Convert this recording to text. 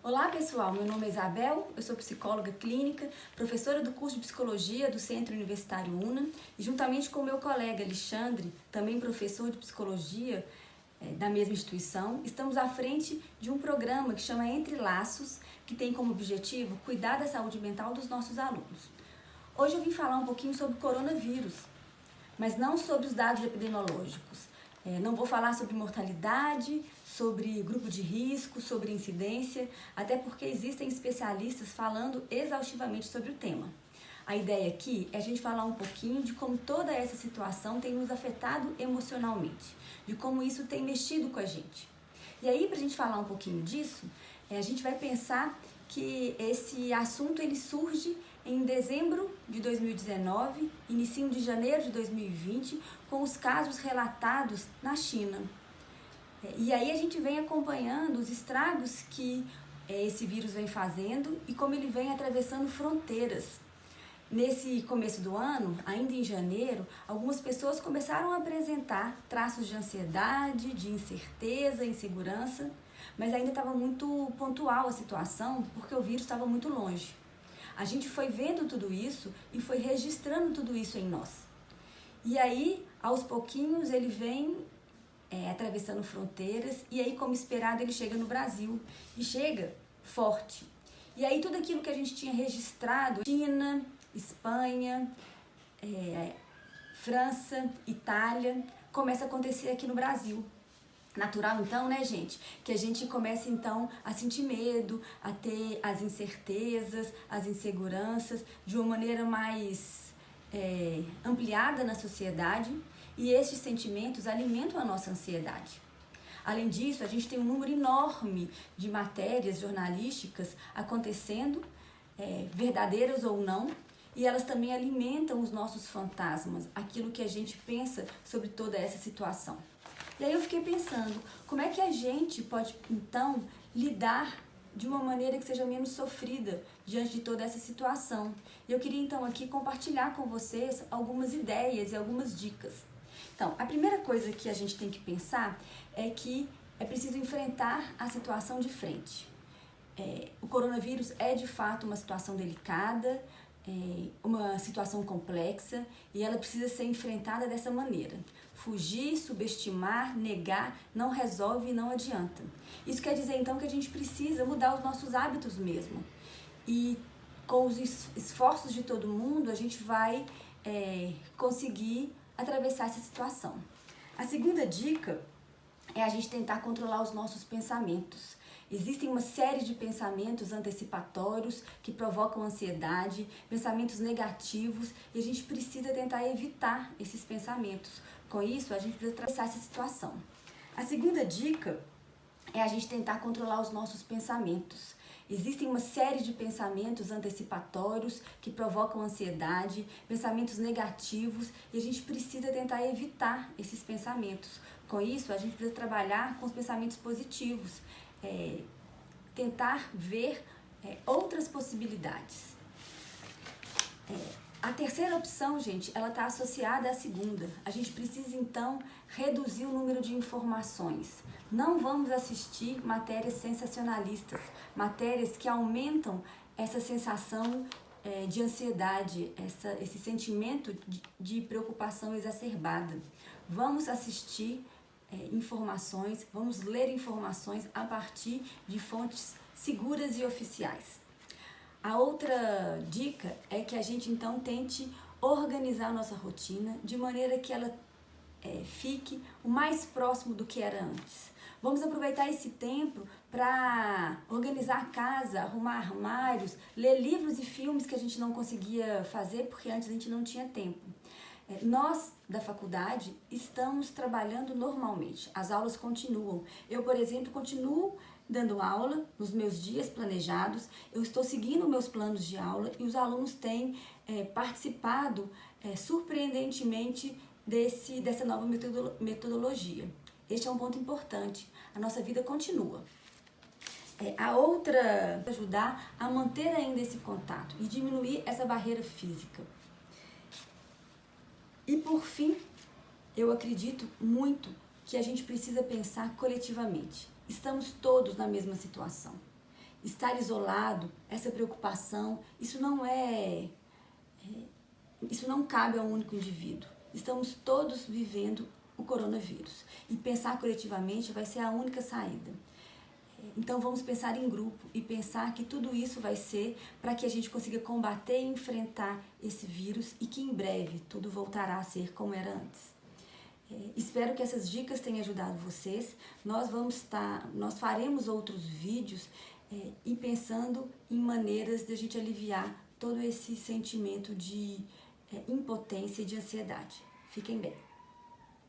Olá pessoal, meu nome é Isabel, eu sou psicóloga clínica, professora do curso de Psicologia do Centro Universitário UNA e juntamente com meu colega Alexandre, também professor de Psicologia da mesma instituição, estamos à frente de um programa que chama Entre Laços, que tem como objetivo cuidar da saúde mental dos nossos alunos. Hoje eu vim falar um pouquinho sobre o coronavírus, mas não sobre os dados epidemiológicos. Não vou falar sobre mortalidade, sobre grupo de risco, sobre incidência, até porque existem especialistas falando exaustivamente sobre o tema. A ideia aqui é a gente falar um pouquinho de como toda essa situação tem nos afetado emocionalmente, de como isso tem mexido com a gente. E aí, para a gente falar um pouquinho disso, a gente vai pensar que esse assunto ele surge em dezembro de 2019, início de janeiro de 2020, com os casos relatados na China. E aí a gente vem acompanhando os estragos que esse vírus vem fazendo e como ele vem atravessando fronteiras. Nesse começo do ano, ainda em janeiro, algumas pessoas começaram a apresentar traços de ansiedade, de incerteza, insegurança, mas ainda estava muito pontual a situação porque o vírus estava muito longe. A gente foi vendo tudo isso e foi registrando tudo isso em nós. E aí, aos pouquinhos, ele vem atravessando fronteiras e aí, como esperado, ele chega no Brasil e chega forte. E aí tudo aquilo que a gente tinha registrado, China, Espanha, França, Itália, começa a acontecer aqui no Brasil. Natural então, né, gente, que a gente comece então a sentir medo, a ter as incertezas, as inseguranças de uma maneira mais ampliada na sociedade e esses sentimentos alimentam a nossa ansiedade. Além disso, a gente tem um número enorme de matérias jornalísticas acontecendo, verdadeiras ou não, e elas também alimentam os nossos fantasmas, aquilo que a gente pensa sobre toda essa situação. E aí eu fiquei pensando, como é que a gente pode, então, lidar de uma maneira que seja menos sofrida diante de toda essa situação? E eu queria, então, aqui compartilhar com vocês algumas ideias e algumas dicas. Então, a primeira coisa que a gente tem que pensar é que é preciso enfrentar a situação de frente. O coronavírus é, de fato, uma situação delicada, uma situação complexa e ela precisa ser enfrentada dessa maneira. Fugir, subestimar, negar não resolve e não adianta. Isso quer dizer então que a gente precisa mudar os nossos hábitos mesmo. E com os esforços de todo mundo a gente vai conseguir atravessar essa situação. A segunda dica é a gente tentar controlar os nossos pensamentos. Existem uma série de pensamentos antecipatórios que provocam ansiedade, pensamentos negativos, e a gente precisa tentar evitar esses pensamentos. Com isso, a gente precisa atravessar essa situação. A segunda dica é a gente tentar controlar os nossos pensamentos. Existem uma série de pensamentos antecipatórios que provocam ansiedade, pensamentos negativos, e a gente precisa tentar evitar esses pensamentos. Com isso, a gente precisa trabalhar com os pensamentos positivos. Tentar ver outras possibilidades. A terceira opção, gente, ela está associada à segunda. A gente precisa, então, reduzir o número de informações. Não vamos assistir matérias sensacionalistas, matérias que aumentam essa sensação de ansiedade, esse sentimento de preocupação exacerbada. Vamos assistir informações, vamos ler informações a partir de fontes seguras e oficiais. A outra dica é que a gente então tente organizar a nossa rotina de maneira que ela fique o mais próximo do que era antes. Vamos aproveitar esse tempo para organizar a casa, arrumar armários, ler livros e filmes que a gente não conseguia fazer porque antes a gente não tinha tempo. Nós, da faculdade, estamos trabalhando normalmente, as aulas continuam. Eu, por exemplo, continuo dando aula nos meus dias planejados, eu estou seguindo meus planos de aula e os alunos têm participado surpreendentemente dessa nova metodologia. Este é um ponto importante, a nossa vida continua. A outra ajudar a manter ainda esse contato e diminuir essa barreira física. E por fim, eu acredito muito que a gente precisa pensar coletivamente. Estamos todos na mesma situação. estar isolado, essa preocupação, isso não cabe a um único indivíduo. Estamos todos vivendo o coronavírus e pensar coletivamente vai ser a única saída. Então vamos pensar em grupo e pensar que tudo isso vai ser para que a gente consiga combater e enfrentar esse vírus e que em breve tudo voltará a ser como era antes. Espero que essas dicas tenham ajudado vocês. Nós faremos outros vídeos e pensando em maneiras de a gente aliviar todo esse sentimento de impotência e de ansiedade. Fiquem bem.